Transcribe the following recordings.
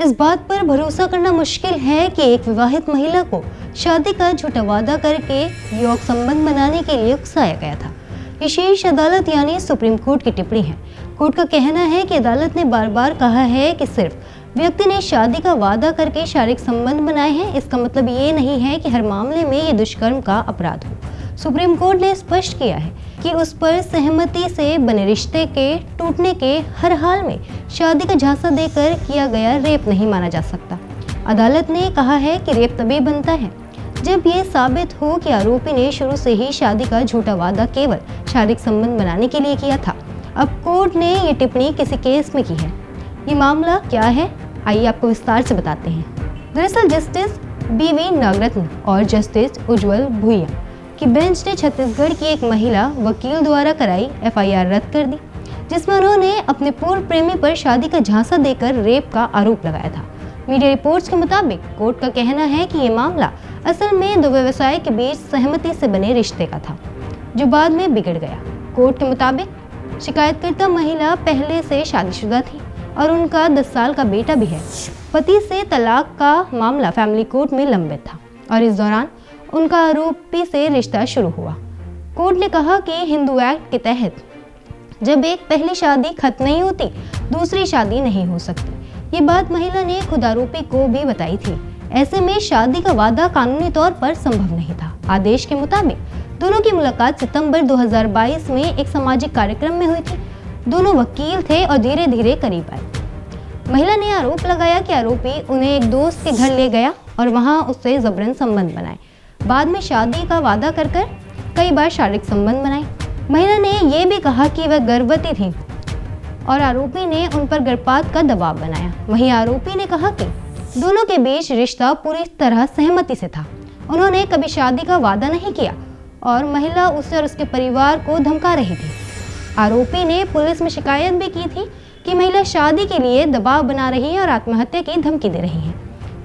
इस बात पर भरोसा करना मुश्किल है कि एक विवाहित महिला को शादी का झूठा वादा करके यौन संबंध बनाने के लिए उकसाया गया था। ये शीर्ष अदालत यानी सुप्रीम कोर्ट की टिप्पणी है। कोर्ट का कहना है कि अदालत ने बार बार कहा है कि सिर्फ व्यक्ति ने शादी का वादा करके शारीरिक संबंध बनाए हैं, इसका मतलब ये नहीं है कि हर मामले में ये दुष्कर्म का अपराध हो। सुप्रीम कोर्ट ने स्पष्ट किया है कि उस पर सहमति से बने रिश्ते के टूटने के हर हाल में शादी का झांसा देकर किया गया रेप नहीं माना जा सकता। अदालत ने कहा है कि रेप तभी बनता है जब ये साबित हो कि आरोपी ने शुरू से ही शादी का झूठा वादा केवल शारीरिक संबंध बनाने के लिए किया था। अब कोर्ट ने ये टिप्पणी किसी केस में की है। ये मामला क्या है, आइए आपको विस्तार से बताते हैं। दरअसल जस्टिस BV नागरत्न और जस्टिस उज्जवल भुइया की बेंच ने छत्तीसगढ़ की एक महिला वकील द्वारा कराई FIR रद्द कर दी, जिसमें उन्होंने अपने पूर्व प्रेमी पर शादी का झांसा देकर रेप का आरोप लगाया था। मीडिया रिपोर्ट्स के मुताबिक कोर्ट का कहना है कि ये मामला असल में दो व्यवसाय के बीच सहमति से बने रिश्ते का था, जो बाद में बिगड़ गया। कोर्ट के मुताबिक शिकायतकर्ता महिला पहले से शादीशुदा थी और उनका 10 साल का बेटा भी है। पति से तलाक का मामला फैमिली कोर्ट में लंबित था और इस दौरान उनका आरोपी से रिश्ता शुरू हुआ। कोर्ट ने कहा कि हिंदू एक्ट के तहत जब एक पहली शादी खत्म नहीं होती, दूसरी शादी नहीं हो सकती। ये बात महिला ने खुद आरोपी को भी बताई थी। ऐसे में शादी का वादा कानूनी तौर पर संभव नहीं था। आदेश के मुताबिक दोनों की मुलाकात सितंबर 2022 में एक सामाजिक कार्यक्रम में हुई थी। दोनों वकील थे और धीरे धीरे करीब आए। महिला ने आरोप लगाया कि आरोपी उन्हें एक दोस्त के घर ले गया और वहां उससे जबरन संबंध बनाए। बाद में शादी का वादा कर कई बार शारीरिक संबंध बनाए। महिला ने यह भी कहा कि वह गर्भवती थी और आरोपी ने उन पर गर्भपात का दबाव बनाया। वहीं आरोपी ने कहा कि दोनों के बीच रिश्ता पूरी तरह सहमति से था। उन्होंने कभी शादी का वादा नहीं किया और महिला उसे और उसके परिवार को धमका रही थी। आरोपी ने पुलिस में शिकायत भी की थी कि महिला शादी के लिए दबाव बना रही है और आत्महत्या की धमकी दे रही है।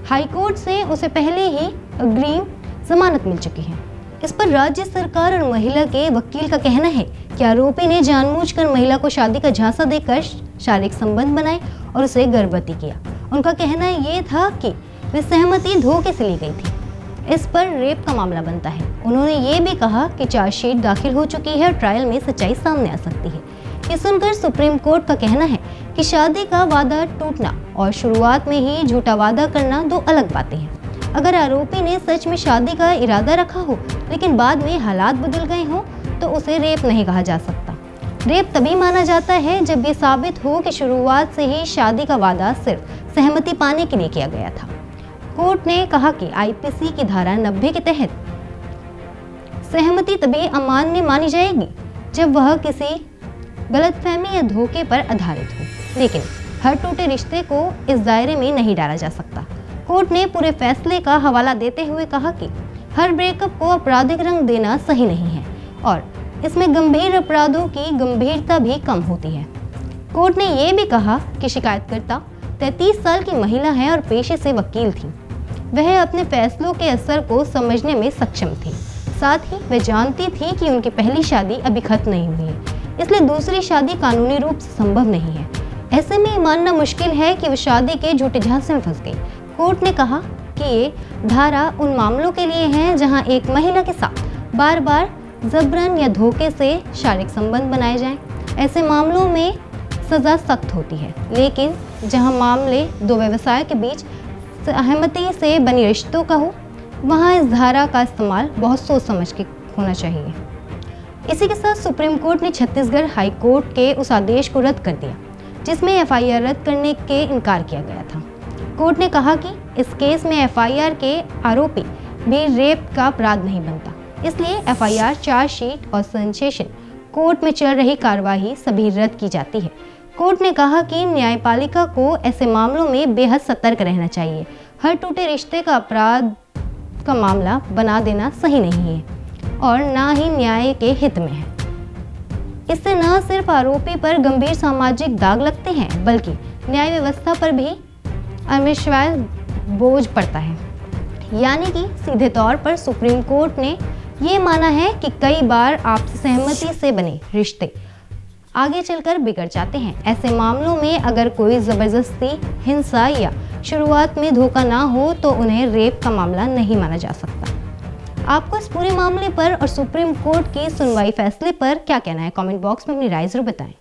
हाईकोर्ट से उसे पहले ही अग्रिम जमानत मिल चुकी है। इस पर राज्य सरकार और महिला के वकील का कहना है कि आरोपी ने जानबूझकर महिला को शादी का झांसा देकर शारीरिक संबंध बनाए और उसे गर्भवती किया। उनका कहना ये था कि वह सहमति धोखे से ली गई थी। इस पर रेप का मामला बनता है। उन्होंने ये भी कहा कि चार्जशीट दाखिल हो चुकी है और ट्रायल में सच्चाई सामने आ सकती है। ये सुनकर सुप्रीम कोर्ट का कहना है कि शादी का वादा टूटना और शुरुआत में ही झूठा वादा करना दो अलग बातें हैं। अगर आरोपी ने सच में शादी का इरादा रखा हो लेकिन बाद में हालात बदल गए हों तो उसे रेप नहीं कहा जा सकता। रेप तभी माना जाता है जब ये साबित हो कि शुरुआत से ही शादी का वादा सिर्फ सहमति पाने के लिए किया गया था। कोर्ट ने कहा कि IPC की धारा 90 के तहत सहमति तभी अमान्य मानी जाएगी जब वह किसी गलतफहमी या धोखे पर आधारित हो, लेकिन हर टूटे रिश्ते को इस दायरे में नहीं डाला जा सकता। कोर्ट ने पूरे फैसले का हवाला देते हुए कहा कि हर ब्रेकअप को आपराधिक रंग देना सही नहीं है और इसमें गंभीर अपराधों की गंभीरता भी कम होती है। कोर्ट ने यह भी कहा कि शिकायतकर्ता 33 साल की महिला है और पेशे से वकील थी। वह अपने फैसलों के असर को समझने में सक्षम थी। साथ ही वह जानती थी कि उनकी पहली शादी अभी खत्म नहीं हुई है, इसलिए दूसरी शादी कानूनी रूप से संभव नहीं है। ऐसे में मानना मुश्किल है कि वह शादी के झूठे झांसे में फंस गई। कोर्ट ने कहा कि ये धारा उन मामलों के लिए है जहां एक महिला के साथ बार बार जबरन या धोखे से शारीरिक संबंध बनाए जाएं। ऐसे मामलों में सज़ा सख्त होती है, लेकिन जहां मामले दो व्यवसाय के बीच सहमति से बनी रिश्तों का हो, वहां इस धारा का इस्तेमाल बहुत सोच समझ के होना चाहिए। इसी के साथ सुप्रीम कोर्ट ने छत्तीसगढ़ हाई कोर्ट के उस आदेश को रद्द कर दिया जिसमें FIR रद्द करने के इनकार किया गया था। कोर्ट ने कहा कि इस केस में FIR के आरोपी भी रेप का अपराध नहीं बनता, इसलिए FIR, चार्जशीट और संशेषण कोर्ट में चल रही कार्यवाही सभी रद्द की जाती है। कोर्ट ने कहा कि न्यायपालिका को ऐसे मामलों में बेहद सतर्क रहना चाहिए। हर टूटे रिश्ते का अपराध का मामला बना देना सही नहीं है और ना ही न्याय के हित में है। इससे न सिर्फ आरोपी पर गंभीर सामाजिक दाग लगते हैं, बल्कि न्याय व्यवस्था पर भी अविश्वास बोझ पड़ता है। यानी कि सीधे तौर पर सुप्रीम कोर्ट ने ये माना है कि कई बार आपसी सहमति से बने रिश्ते आगे चलकर बिगड़ जाते हैं। ऐसे मामलों में अगर कोई ज़बरदस्ती, हिंसा या शुरुआत में धोखा ना हो तो उन्हें रेप का मामला नहीं माना जा सकता। आपको इस पूरे मामले पर और सुप्रीम कोर्ट के सुनवाई फैसले पर क्या कहना है? कमेंट बॉक्स में अपनी राय जरूर बताएं।